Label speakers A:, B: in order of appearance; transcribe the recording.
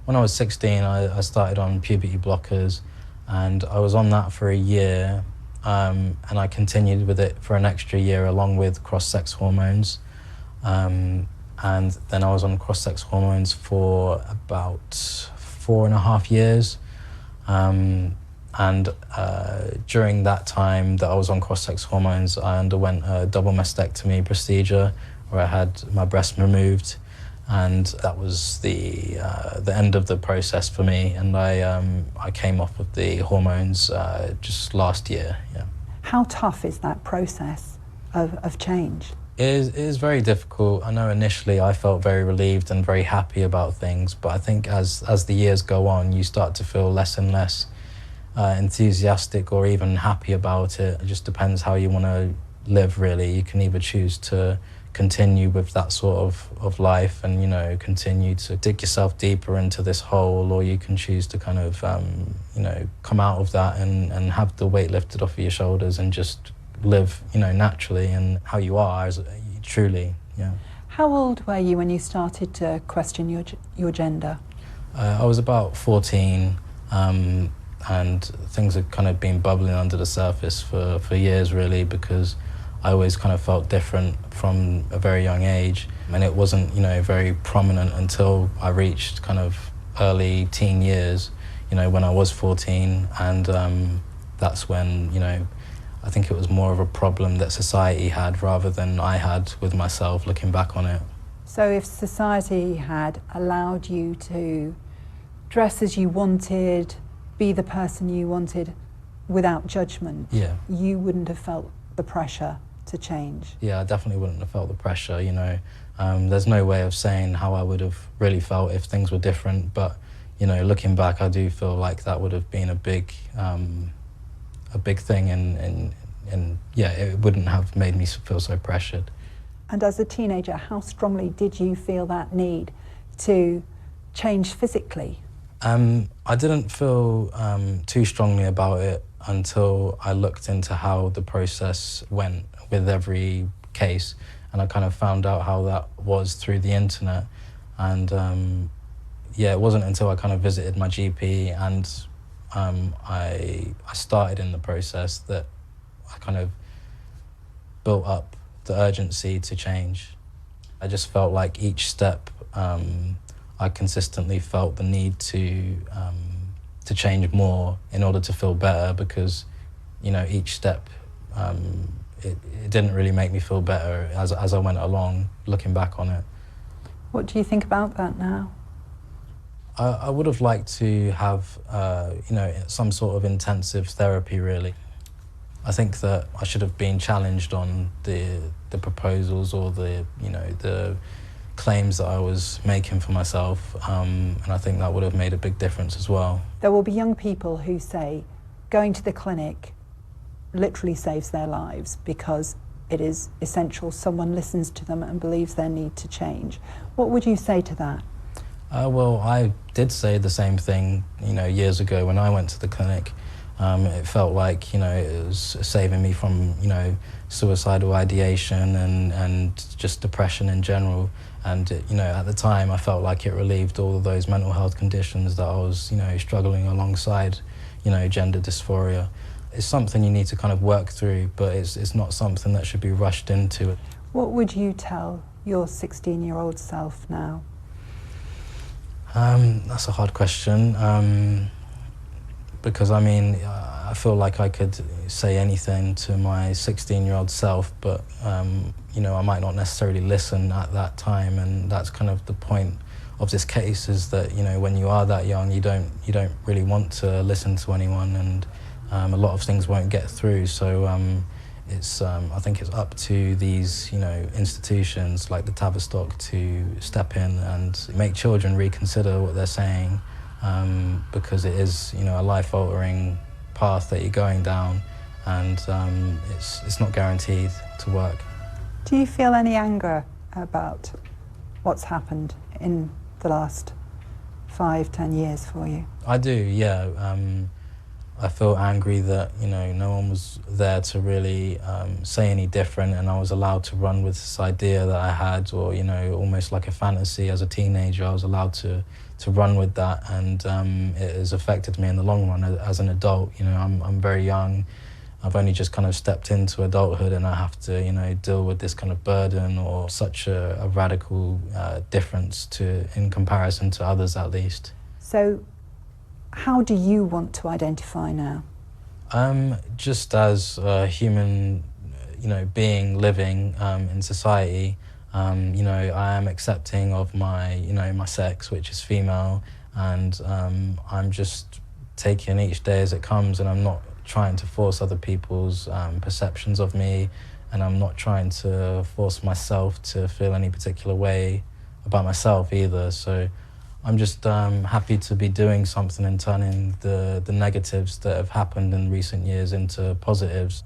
A: when I was 16, I started on puberty blockers, and I was on that for a year, and I continued with it for an extra year along with cross-sex hormones. And then I was on cross-sex hormones for about 4.5 years. During that time that I was on cross-sex hormones, I underwent a double mastectomy procedure where I had my breast removed, and that was the end of the process for me. And I came off of the hormones just last year. Yeah.
B: How tough is that process of change?
A: It is very difficult. I know initially I felt very relieved and very happy about things, but I think as the years go on, you start to feel less and less enthusiastic or even happy about it. It just depends how you want to live, really. You can either choose to continue with that sort of life and, you know, continue to dig yourself deeper into this hole, or you can choose to kind of, you know, come out of that and have the weight lifted off of your shoulders and just live, you know, naturally and how you are as truly. Yeah.
B: How old were you when you started to question your gender?
A: I was about 14, and things had kind of been bubbling under the surface for years, really, because I always kind of felt different from a very young age, and it wasn't, you know, very prominent until I reached kind of early teen years, you know, when I was 14, and that's when, you know, I think it was more of a problem that society had rather than I had with myself, looking back on it.
B: So if society had allowed you to dress as you wanted, be the person you wanted without judgment,
A: yeah,
B: you wouldn't have felt the pressure to change?
A: Yeah, I definitely wouldn't have felt the pressure, you know. There's no way of saying how I would have really felt if things were different, but, you know, looking back, I do feel like that would have been a big thing, and yeah, it wouldn't have made me feel so pressured.
B: And as a teenager, how strongly did you feel that need to change physically?
A: I didn't feel too strongly about it until I looked into how the process went with every case, and I kind of found out how that was through the internet. And yeah, it wasn't until I kind of visited my GP and I started in the process that I kind of built up the urgency to change. I just felt like each step I consistently felt the need to change more in order to feel better, because, you know, each step it didn't really make me feel better as I went along, looking back on it.
B: What do you think about that now?
A: I would have liked to have, you know, some sort of intensive therapy, really. I think that I should have been challenged on the proposals or the, you know, the claims that I was making for myself, and I think that would have made a big difference as well.
B: There will be young people who say going to the clinic literally saves their lives because it is essential someone listens to them and believes their need to change. What would you say to that?
A: Well, I did say the same thing, you know, years ago when I went to the clinic. It felt like, you know, it was saving me from, you know, suicidal ideation and just depression in general. And, you know, at the time I felt like it relieved all of those mental health conditions that I was, you know, struggling alongside, you know, gender dysphoria. It's something you need to kind of work through, but it's not something that should be rushed into.
B: What would you tell your 16-year-old self now?
A: That's a hard question, because, I mean, I feel like I could say anything to my 16-year-old self, but, you know, I might not necessarily listen at that time, and that's kind of the point of this case, is that, you know, when you are that young, you don't really want to listen to anyone, and a lot of things won't get through. So I think it's up to these, you know, institutions like the Tavistock to step in and make children reconsider what they're saying, because it is, you know, a life-altering path that you're going down, and it's not guaranteed to work.
B: Do you feel any anger about what's happened in the last 5-10 years for you?
A: I do, yeah. I feel angry that, you know, no one was there to really say any different, and I was allowed to run with this idea that I had, or, you know, almost like a fantasy as a teenager. I was allowed to run with that, and it has affected me in the long run as an adult. You know, I'm very young. I've only just kind of stepped into adulthood, and I have to, you know, deal with this kind of burden, or such a radical difference in comparison to others, at least.
B: So how do you want to identify now?
A: Just as a human, you know, being living in society, you know, I am accepting of my, you know, my sex, which is female, and I'm just taking each day as it comes, and I'm not trying to force other people's perceptions of me, and I'm not trying to force myself to feel any particular way about myself either. So I'm just happy to be doing something and turning the negatives that have happened in recent years into positives.